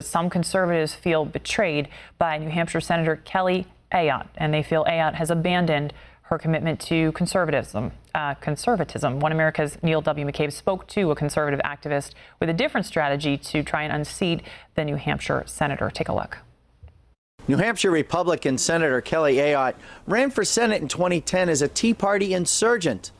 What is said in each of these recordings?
some conservatives feel betrayed by New Hampshire Senator Kelly Ayotte, and they feel Ayotte has abandoned her commitment to conservatism. One America's Neil W. McCabe spoke to a conservative activist with a different strategy to try and unseat the New Hampshire senator. Take a look. New Hampshire Republican Senator Kelly Ayotte ran for Senate in 2010 as a Tea Party insurgent,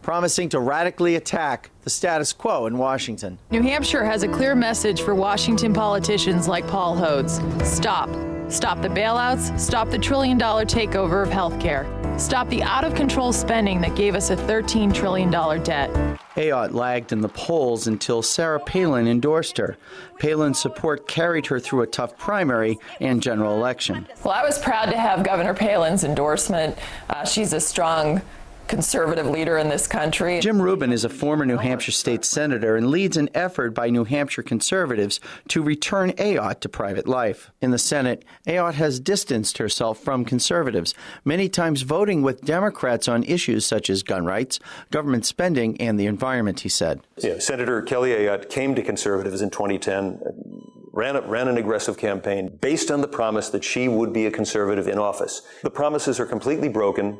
promising to radically attack the status quo in Washington. New Hampshire has a clear message for Washington politicians like Paul Hodes. Stop. Stop the bailouts. Stop the trillion-dollar takeover of health care. Stop the out-of-control spending that gave us a $13 trillion debt. Ayotte lagged in the polls until Sarah Palin endorsed her. Palin's support carried her through a tough primary and general election. Well, I was proud to have Governor Palin's endorsement. She's a strong conservative leader in this country. Jim Rubens is a former New Hampshire state senator and leads an effort by New Hampshire conservatives to return Ayotte to private life. In the Senate, Ayotte has distanced herself from conservatives, many times voting with Democrats on issues such as gun rights, government spending, and the environment, he said. Yeah, Senator Kelly Ayotte came to conservatives in 2010, ran an aggressive campaign based on the promise that she would be a conservative in office. The promises are completely broken.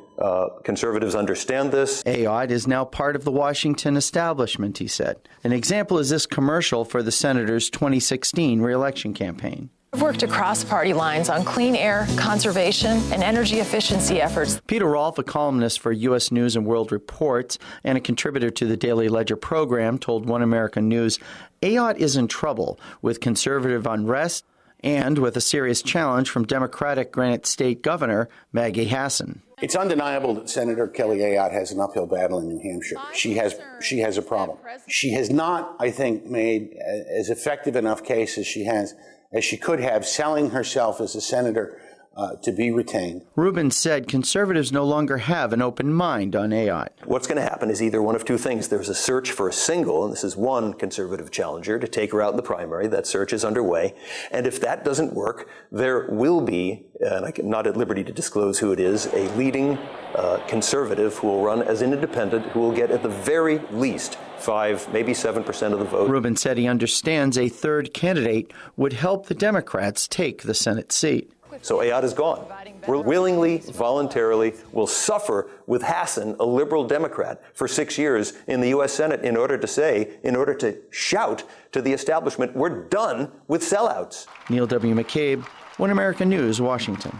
Conservatives understand this. Ayotte is now part of the Washington establishment, he said. An example is this commercial for the senator's 2016 re-election campaign. I've worked across party lines on clean air, conservation, and energy efficiency efforts. Peter Rolfe, a columnist for U.S. News and World Report and a contributor to the Daily Ledger program, told One American News, Ayotte is in trouble with conservative unrest and with a serious challenge from Democratic Granite State Governor Maggie Hassen. It's undeniable that Senator Kelly Ayotte has an uphill battle in New Hampshire. She has a problem. She has not, I think, made as effective enough case as she could have, selling herself as a senator to be retained. Rubens said conservatives no longer have an open mind on Ayotte. What's going to happen is either one of two things. There's a search for a single, and this is one conservative challenger, to take her out in the primary. That search is underway. And if that doesn't work, there will be, and I'm not at liberty to disclose who it is, a leading conservative who will run as an independent, who will get at the very least 5, maybe 7% of the vote. Rubens said he understands a third candidate would help the Democrats take the Senate seat. So Ayotte is gone. We're willingly, voluntarily, will suffer with Hassen, a liberal Democrat, for 6 years in the U.S. Senate in order to shout to the establishment, we're done with sellouts. Neil W. McCabe, One American News, Washington.